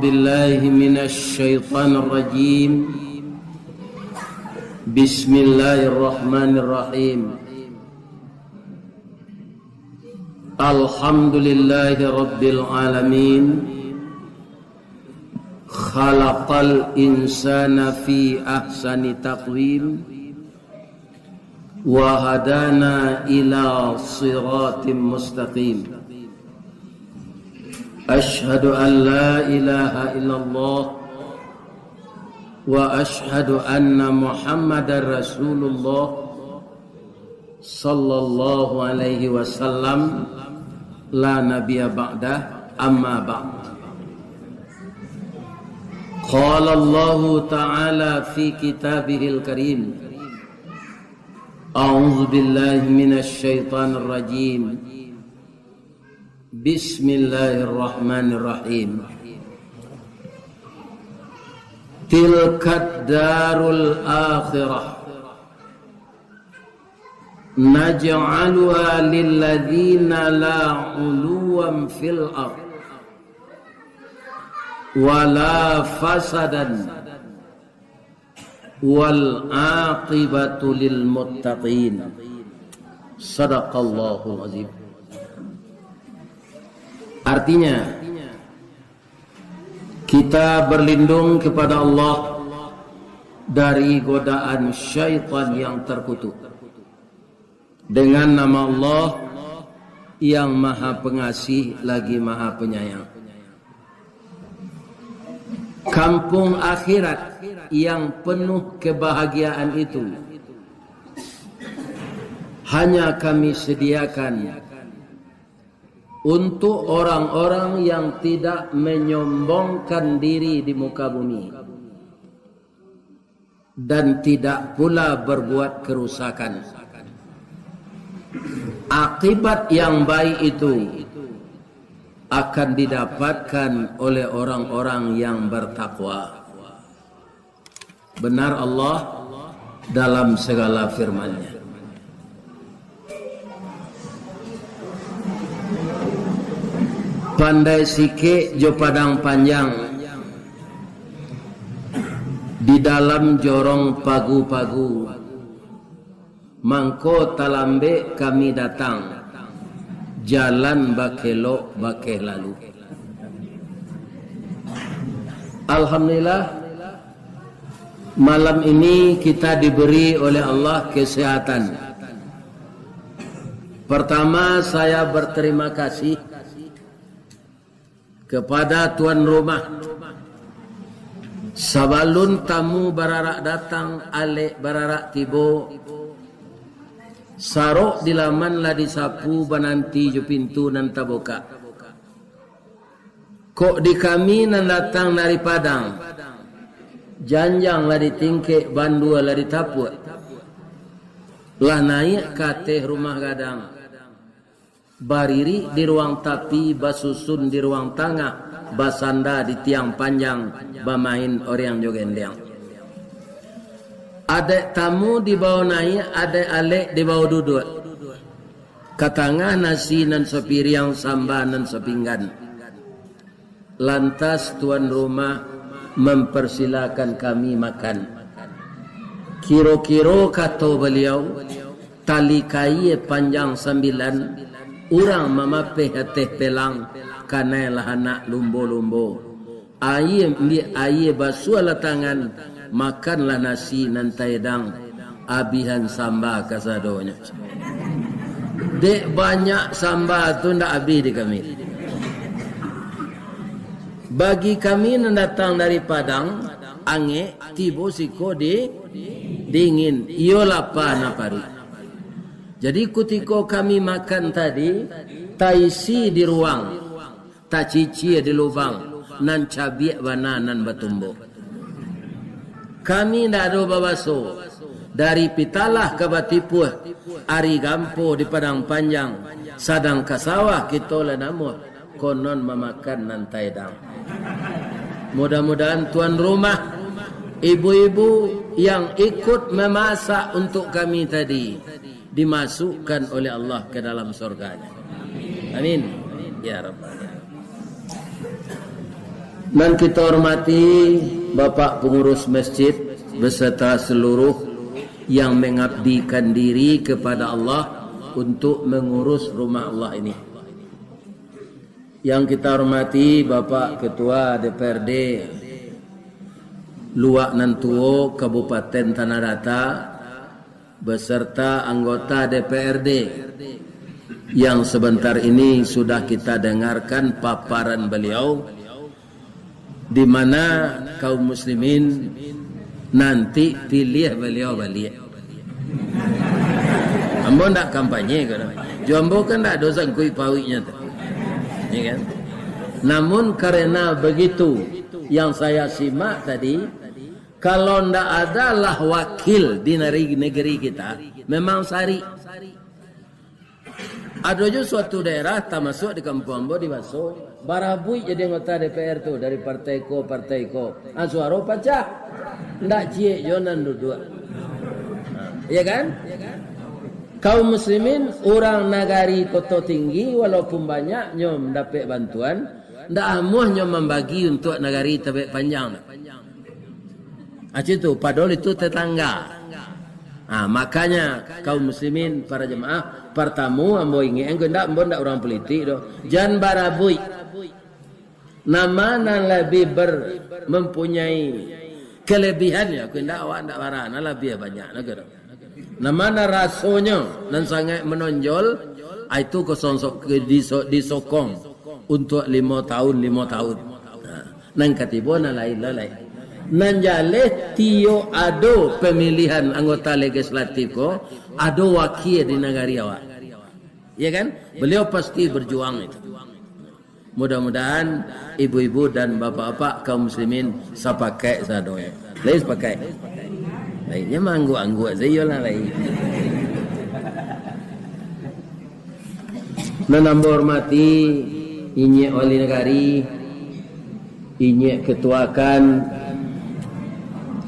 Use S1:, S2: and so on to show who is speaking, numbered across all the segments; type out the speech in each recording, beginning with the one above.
S1: بالله من الشيطان الرجيم بسم الله الرحمن الرحيم الحمد لله رب العالمين خلق الإنسان في أحسن تقويم وهدانا إلى صراط مستقيم أشهد أن لا إله إلا الله وأشهد أن محمد رسول الله صلى الله عليه وسلم لا نبي بعده أما بعد قال الله تعالى في كتابه الكريم أعوذ بالله من الشيطان الرجيم بسم الله الرحمن الرحيم تلك الدار الآخرة نجعلها للذين لا علوا في الأرض ولا فسدا والعاقبة للمتقين صدق الله العظيم. Artinya kita berlindung kepada Allah dari godaan syaitan yang terkutuk dengan nama Allah yang maha pengasih lagi maha penyayang. Kampung akhirat yang penuh kebahagiaan itu hanya kami sediakan untuk orang-orang yang tidak menyombongkan diri di muka bumi dan tidak pula berbuat kerusakan. Akibat yang baik itu akan didapatkan oleh orang-orang yang bertakwa. Benar Allah dalam segala firman-Nya. Pandai sikit jo padang panjang, di dalam jorong pagu-pagu, mangko talambe kami datang, jalan bakelok bakeh lalu. Alhamdulillah, malam ini kita diberi oleh Allah kesehatan. Pertama, saya berterima kasih kepada tuan rumah. Sabalun tamu bararak datang, alek bararak tibo, sarok di laman lah disapu bananti ju pintu nan taboka. Kok di kami nan datang dari Padang, janjang lah ditingkek, bandua lah ditaput, lah naik kateh rumah gadang, bariri di ruang tapi, basusun di ruang tengah, basanda di tiang panjang, bamain orang jogendeng. Ada tamu di bawah naik, ada alek di bawah duduk. Katangah nasi nan sepiriang, sambal nan sepinggan. Lantas tuan rumah mempersilakan kami makan. Kiro-kiro kata beliau, tali kai panjang 9, urang mamapeh teh pelang, kanailah anak lumbo-lumbo. Aye basuh la tangan, makanlah nasi nan taedang, abihan samba kasadonya. Dek banyak samba tu ndak habis di kami. Bagi kami yang datang dari Padang, ange tibo siko di dingin, iyo lapar napari. Jadi ketika kami makan tadi, taisi di ruang, tak cici di lubang, nan cabiak bana nan batumbo. Kami ndak ada babaso. Dari Pitalah ke Batipuh, Ari Gampo di Padang Panjang, Sadang Kasawah kita lah namuh, konon memakan nan taedang. Mudah-mudahan tuan rumah, ibu-ibu yang ikut memasak untuk kami tadi, dimasukkan oleh Allah ke dalam surganya. Amin. Ya Rabbal Alamin. Dan kita hormati Bapak Pengurus Masjid beserta seluruh yang mengabdikan diri kepada Allah untuk mengurus rumah Allah ini. Yang kita hormati Bapak Ketua DPRD Luak Nantuo Kabupaten Tanah Rata beserta anggota DPRD yang sebentar ini sudah kita dengarkan paparan beliau, di mana kaum muslimin nanti pilih beliau balik. Ambo ndak kampanye kan? Jombo kan ndak dosa kui pawinya tu, ya kan? Namun karena begitu yang saya simak tadi, kalau ndak adalah wakil di negeri kita, memang sari. Ada juga suatu daerah tak masuk di kampung Ambo dimasuk barabui jadi anggota DPR tu dari partai ko. Suara pecah. Ndak cie jonan duduk. Ya kan? Kaum muslimin orang nagari kota tinggi walaupun banyak nyom dapat bantuan, ndak amuh nyom membagi untuk nagari tebek panjang. Itu padahal itu tetangga. Makanya kaum muslimin para jemaah pertamu ambo ingin ambo ndak orang politik doh. Jan barabui. Nama nan lebih mempunyai kelebihannya aku ndak awak ndak warana lebih banyak negara. Nama nan rasonya nan sangat menonjol itu kosong disokong untuk 5 tahun. Nang katibo nan lain. Nanjale tio ado pemilihan anggota legislatif ko, ado wakil di negari awak. Ya kan? Beliau pasti berjuang itu. Mudah-mudahan ibu-ibu dan bapak-bapak kaum muslimin sapakai sadoe. Lain pakai. Lainnya manggu-anggu saja lah lain. Menambah hormati inye oleh negari, inye ketuakan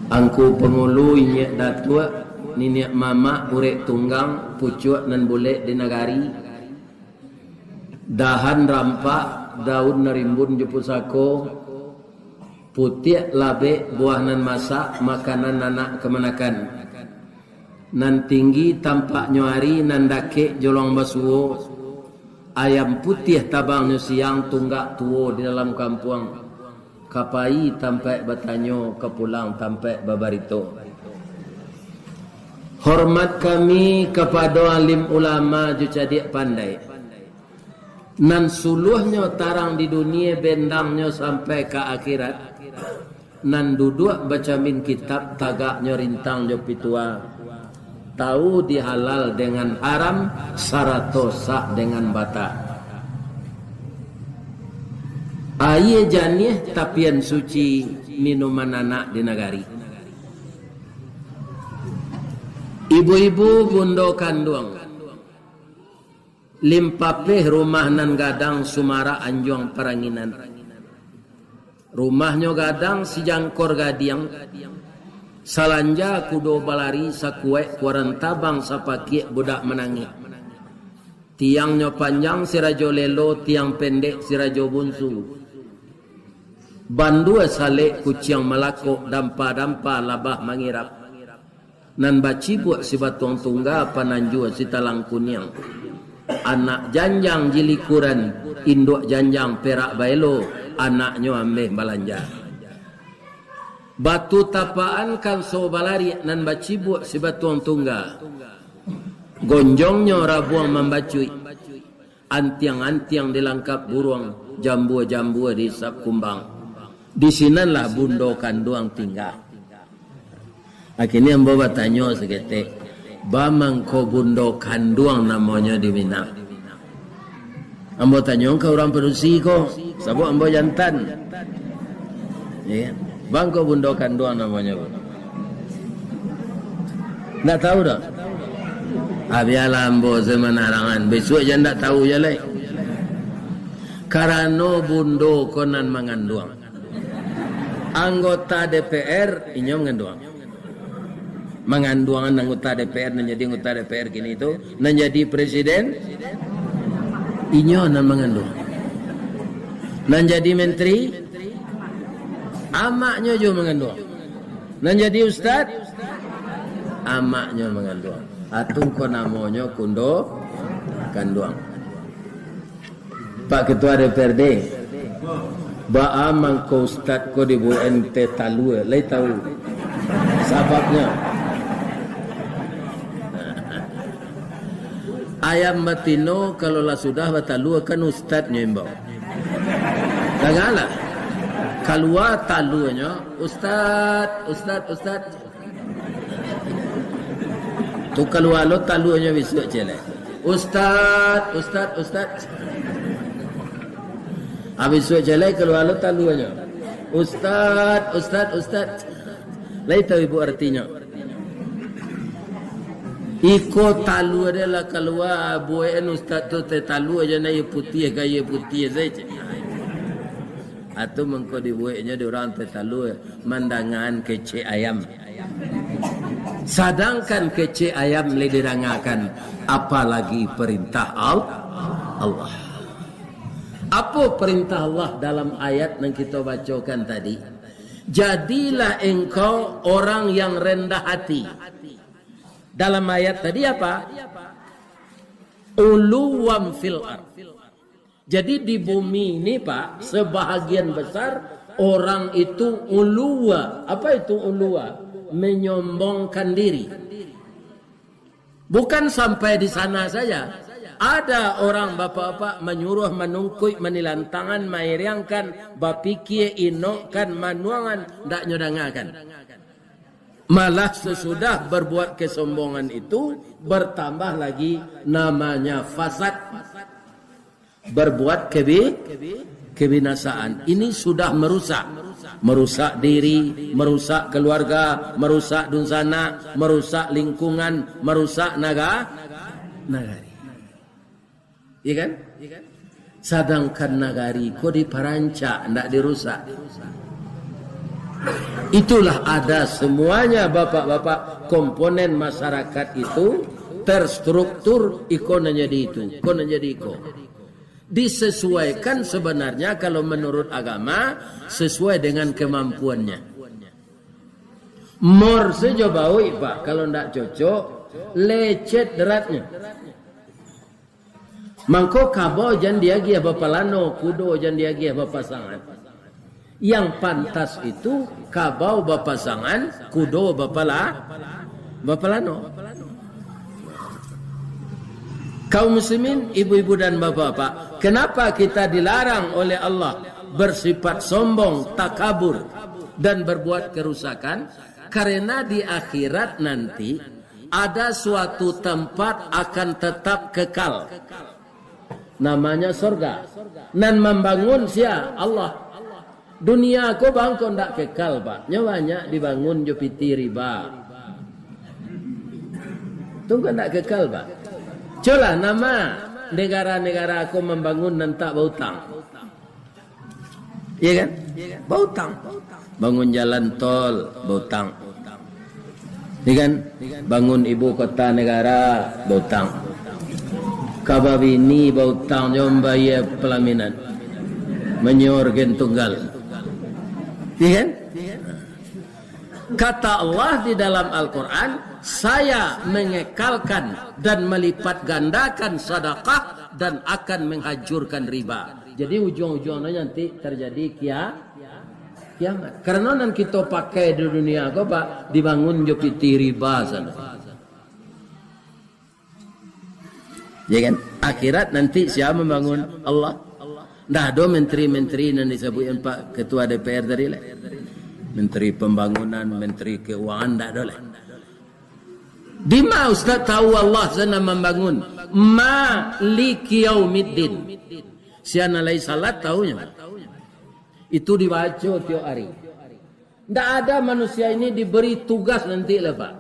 S1: angku pengulu inyak datua niniak mama urek tunggang pucuk nan boleh di nagari dahan rampak daun narimbun jepusako putih labe buah nan masak makanan anak kemanakan nan tinggi tampak nyuari nan dake jolong basuo ayam putih tabangnya siang tunggak tuo di dalam kampung kapai tampai batanyo kepulang tampai babarito. Hormat kami kepada alim ulama jucadik pandai. Nan suluhnya tarang di dunia bendangnya sampai ke akhirat. Nan duduk baca min kitab tagaknya rintang jo pitua. Tahu dihalal dengan haram, sarato sah dengan bata. Aye janih tapian suci minuman anak di negari. Ibu-ibu bundo kandung limpapeh rumah nan gadang Sumara Anjong Peranginan. Rumahnya gadang si jangkor gadiang salanja kudo balari sakue kuarantabang sapakie budak menangi. Tiangnya panjang si rajo lelo, tiang pendek si rajo bunsu. Bandua salek kuciang malako dampa-dampa labah mangirap. Nan bacibuk si batuang tungga pananjua si talang kuniang. Anak janjang jilikuran, induk janjang perak baelo, anaknya ameh balanja. Batu tapaan kan so balari nan bacibuk si batuang tungga. Gonjongnya rabuang membacui. Antiang-antiang dilangkap burung, jambu-jambu di sap kumbang. Di sinalah bundo kanduang tinggal. Akhirnya ambo bertanya seketik, bamang ko bundo kanduang namanya di Minang. Ambo tanya ke orang perusi ko, sabuk ambo jantan. Ya, bang ko bundo kanduang namanya. Nggak tahu dah. Biarlah ambo zaman arangan, besok je ndak tahu je lah. Karena bundo konan manganduang. Anggota DPR ini menganduangan anggota DPR menjadi anggota DPR gini itu menjadi presiden inyo nan mengandung nan jadi menteri Amaknya juga mengandung. Nan jadi ustaz, amaknya mengandung. Atung ko namanya kundo kanduang. Pak Ketua DPRD, ba amang ko ustaz ko di ente talue, lai tahu sebabnya. Ayam matino kalau lah sudah batalua kan ustaznya imbau. Janganlah. Keluar talunya, ustaz. Tu keluar lo talunya besok celek. Ustaz. Habis besok celek keluar lo talunya. Ustaz. Lai tahu ibu artinya. Iko talu adalah keluar buayan ustaz tu talu aja na putih gaya putih saja. Atau mengko dibuatnya diorang talu mandangan kece ayam. Sedangkan kece ayam le dirangakan apalagi perintah Allah. Apa perintah Allah dalam ayat yang kita bacakan tadi? Jadilah engkau orang yang rendah hati. Dalam ayat tadi apa? Uluwam fil ard. Jadi di bumi ini Pak, sebahagian besar orang itu uluwa. Apa itu uluwa? Menyombongkan diri. Bukan sampai di sana saja. Ada orang bapak-bapak menyuruh menungkui, menilantangan, mairiangkan, bapikir, inokkan, manuangan, tak nyodangakan. Malah sesudah berbuat kesombongan itu bertambah lagi namanya fasad, berbuat kebinasaan. Ini sudah merusak diri, merusak keluarga, merusak dunsana, merusak lingkungan, merusak nagari. Iya kan? Sedangkan nagari kok diperancak, tidak dirusak. Itulah ada semuanya bapak-bapak komponen masyarakat itu terstruktur ikonan jadi itu, ikonan jadi iko. Disesuaikan sebenarnya kalau menurut agama sesuai dengan kemampuannya. Mor saja bawi Pak, kalau tidak cocok lecet deratnya. Mangko kabo jan dia gia bapalano, kudo jan dia gia bapasangan. Yang pantas itu kabau bapasangan, kudo bapalano. Kaum muslimin, ibu-ibu dan bapak-bapak, kenapa kita dilarang oleh Allah bersifat sombong, takabur dan berbuat kerusakan? Karena di akhirat nanti ada suatu tempat akan tetap kekal. Namanya surga. Dan membangun sia Allah. Dunia ko bangko ndak kekal Pak. Banyak dibangun jupiti riba. Tunggu ndak kekal Pak. Coba nama negara-negara aku membangun dan tak berhutang. Iya kan? Berhutang. Bangun jalan tol, berhutang. Iya kan? Bangun ibu kota negara, berhutang. Kababini berhutang jombaya pelaminan. Menyor gentunggal. Iya kan? Kata Allah di dalam Al-Quran, saya mengekalkan dan melipat gandakan sedekah dan akan menghajurkan riba. Jadi ujung-ujungnya nanti terjadi kiamat. Karena nanti kita pakai di dunia kok Pak, dibangun jupiti riba sana. Ya kan? Akhirat nanti siapa membangun? Allah. Dah ada menteri-menteri yang disebutkan Pak Ketua DPR tadi lah. Menteri Pembangunan, Menteri Keuangan, tak ada lah. Di mana Ustaz tahu Allah sana membangun? Maliki yaumiddin. Siana lai salat tahunya. Itu dibaca tiap hari. Tak ada manusia ini diberi tugas nanti lah Pak.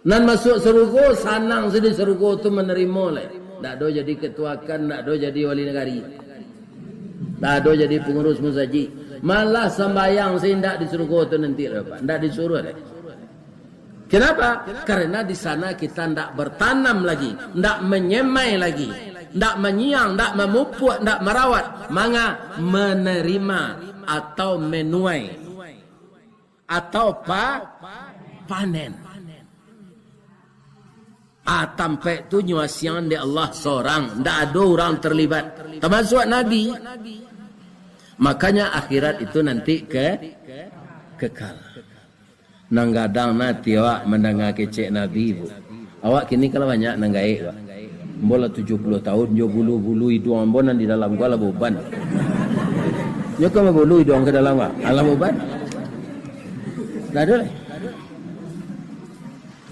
S1: Nan masuk surga, sanang sedih surga itu menerima lah. Tak ada jadi ketua kan, tak ada jadi wali negari. Tak ada jadi pengurus musaji. Malah sembahyang sehingga di surga itu nanti lah Pak. Tak disuruh lah. Kenapa? Karena di sana kita tidak bertanam lagi, tidak menyemai lagi, tidak menyiang, tidak memupuk, tidak merawat, manga menerima atau menuai atau panen. Tampai tu nyuasian di Allah seorang, ndak ada orang terlibat, termasuk Nabi. Makanya akhirat itu nanti kekal. Nanggadang nanti awak mendengar kecek Nabi bu. Awak kini kalau banyak nanggai awak. Bola 70 tahun jo bulu-bulu hidung ambonan di dalam gua lah beban. Yo kau bulu hidung ke dalam awak, alam beban. Dah ada lah.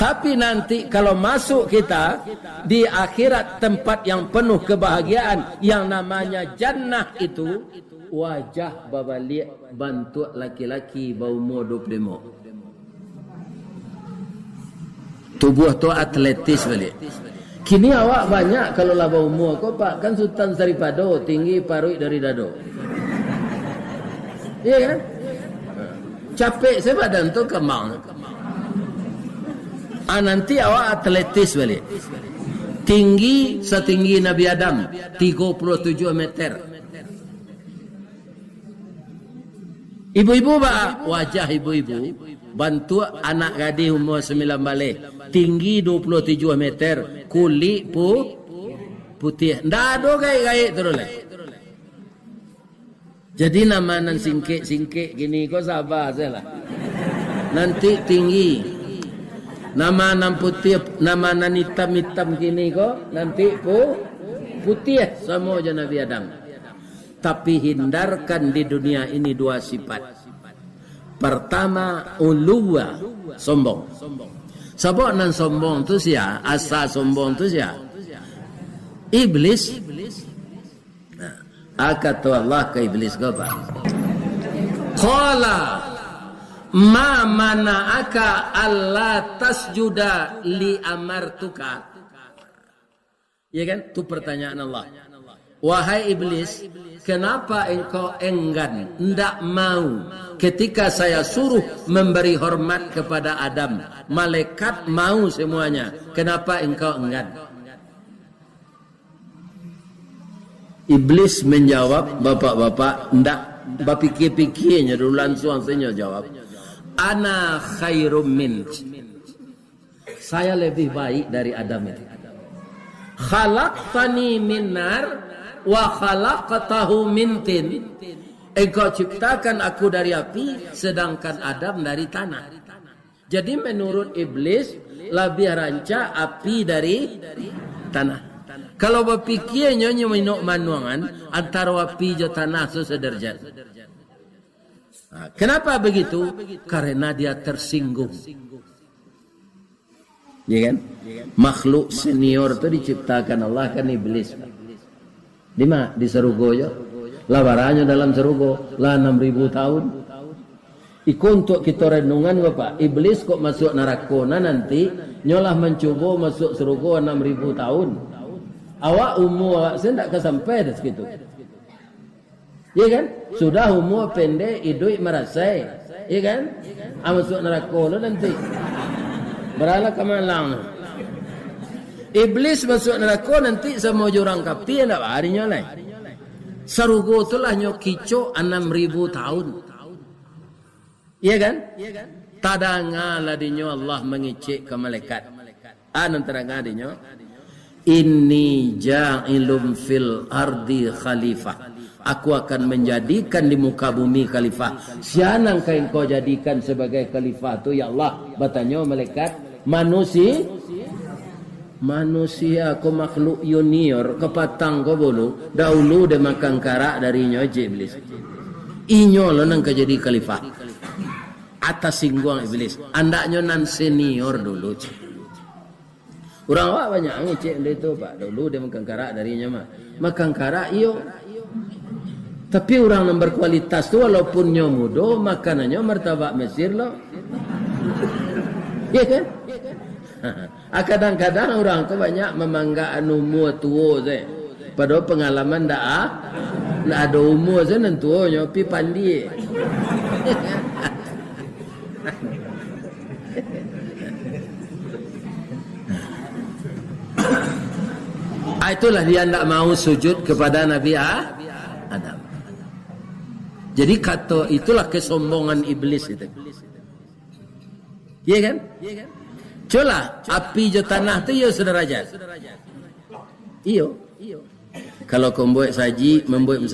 S1: Tapi nanti kalau masuk kita di akhirat, tempat yang penuh kebahagiaan yang namanya jannah itu, wajah babalik bantu laki-laki berumur 25. Tubuh tu atletis balik. Kini awak banyak kalau lah berumur kau pak kan Sultan Saripado tinggi parui dari dado. Iya kan? Capek saya badan tu kemang. Nanti awak atletis balik. Tinggi setinggi Nabi Adam 37 meter. Ibu-ibu pak, wajah ibu-ibu bantu anak gadis umur 9 balik, tinggi 27 meter, kulit putih. Ndak ada gaya-gaya terus lah. Jadi nama nan singkik gini kau sabar sajalah. Nanti tinggi. Nama nan putih, nama nan hitam gini kau nanti putih sama je Nabi Adam. Tapi hindarkan di dunia ini dua sifat. Pertama, uluwa, sombong. Sebab nan sombong tu sia, asa sombong tu sia. Iblis. Kata Allah ke iblis ke apa? Qala ma mana'aka alla tasjuda li amartuka. Ya kan? Itu pertanyaan Allah. Wahai iblis, kenapa engkau enggan, tidak mau ketika saya suruh memberi hormat kepada Adam? Malaikat mau semuanya. Kenapa engkau enggan? Iblis menjawab, bapak-bapak, tidak berpikir-pikirnya dulu langsung saya jawab. Ana khairum min. Saya lebih baik dari Adam itu. Khalaqtani min nar wa khalaqtahu min tin. Engkau ciptakan aku dari api, sedangkan Adam dari tanah. Jadi menurut iblis lebih rancak api dari tanah. Kalau berpikirnya minuk manuangan antara api dan tanah sederajat. Kenapa begitu? Karena dia tersinggung. Ya kan? Makhluk senior itu diciptakan Allah kan iblis. Di mana? Di serugo ya. Labarannya dalam serugo lah 6.000 tahun. Iku untuk kita renungan bapak. Iblis kok masuk neraka nanti nyolah mencoba masuk serugo 6.000 tahun. Awak umur awak saya tak kesampai dah segitu. Ya kan? Sudah umur pendek hidup merasai. Ya kan? Masuk neraka lo nanti. Beralah ke malang. Iblis masuk neraka nanti sama jurang kapi nak harinya lain. Serugo itulah nyok kicau 6.000 tahun. Iya kan? Tadangalah dinyo Allah mengicik ke malaikat. Terangah dinyo. Inni ja'ilum fil ardi khalifah. Aku akan menjadikan di muka bumi khalifah. Siapa yang kau jadikan sebagai khalifah tu ya Allah? Bertanya malaikat. Manusia ko makhluk junior kepatang ko bolu dahulu dia makan karak darinya iblis. Inyo lo nang jadi khalifah. Atas singgung iblis. Andaknya nan senior dulu. Orang awak banyak ngecek itu pak. Dulu dia makan karak darinya mah. Makan karak iyo. Tapi orang yang berkualitas tu walaupun nyo mudo makanannya martabak Mesir lo. Ya kan? Kadang-kadang orang tu banyak memangga umur tua je. Padahal pengalaman dah ada umur je nan tua nyopi pandi. Itulah dia tidak mau sujud kepada Nabi Adam. Jadi kata itulah kesombongan iblis itu. Iya kan? Cola api jo tanah tu yo sederajat. Iyo. Kalau kau membuat saji, membuat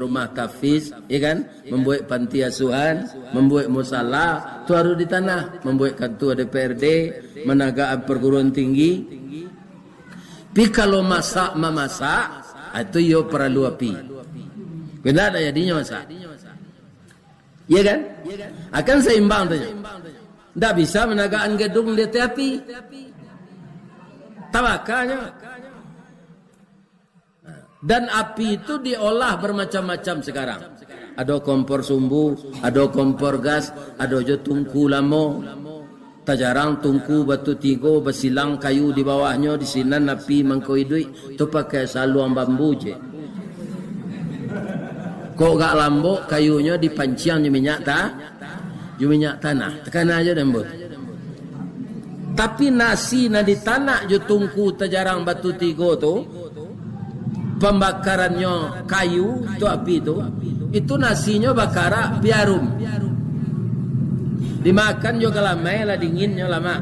S1: rumah kafis, ya kan? Membuat panti asuhan, membuat musala, tu harus di tanah. Membuat ketua DPRD, menagaan perguruan tinggi. Tapi kalau memasak, itu yo perlu api. Benar tak jadinya masak? Ya kan? Akan seimbang tu. Tak bisa menagaan gedung di api. Tawakalnya. Dan api itu diolah bermacam-macam sekarang. Ada kompor sumbu, ada kompor gas, ada jo tungku lamo. Tak jarang tungku batu tigo, besilang kayu di bawahnya, di sini api mangkoidui, tu pakai saluang bambu je. Kok gak lambok kayunya dipanciang di minyak tanah. Tekan aja dembut. Tapi nasi na di tanah jo tungku tak jarang batu tigo tu. Pembakarannya kayu tu api itu nasinya bakara biarum. Dimakan juga lama lah, dinginnya lama.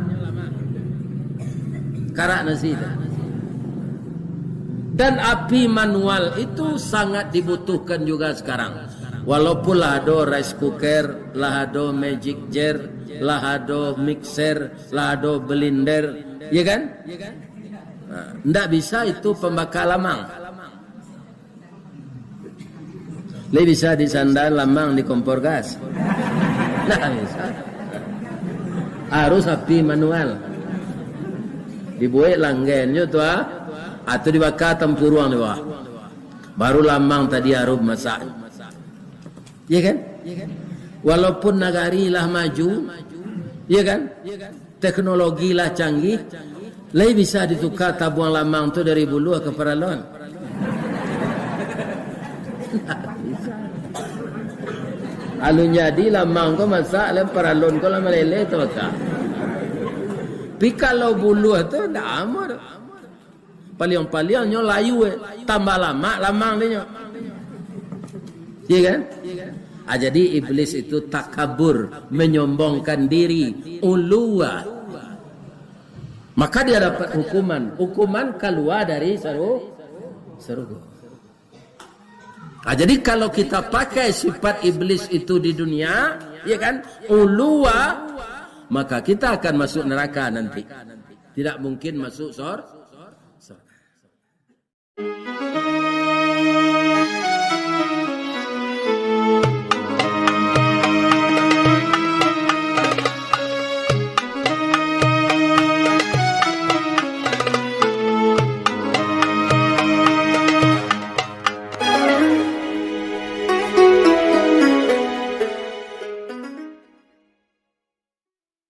S1: Karak nasi itu. Dan api manual itu sangat dibutuhkan juga sekarang. Walaupun lah ada rice cooker, lah ada magic jar, lah ada mixer, lah ada blender, ya kan? Ndak bisa itu pembakar lamang. Lebih bisa disandar lamang di kompor gas. Nah, bisa. Harus api manual. Dibuat langgennya tu atau dibakar tempuruang di bawah. Baru lamang tadi harus masak. Ya kan? Walaupun negari lah maju, ya kan? Teknologi lah canggih, lebih bisa ditukar tabuang lamang tu dari bulu ke peralon. Alun jadi lamang ko masak le paralon ko la melele tu tak. Pi kalau bulu tu dah amat. Paliang-paliang nyo layu tambah lama lamang dia nyo. Iya kan? Jadi iblis itu takabur, menyombongkan diri, uluwa. Maka dia dapat hukuman keluar dari surga. Jadi kalau kita pakai sifat iblis itu di dunia, ya kan, uluwa, maka kita akan masuk neraka nanti. Tidak mungkin masuk surga.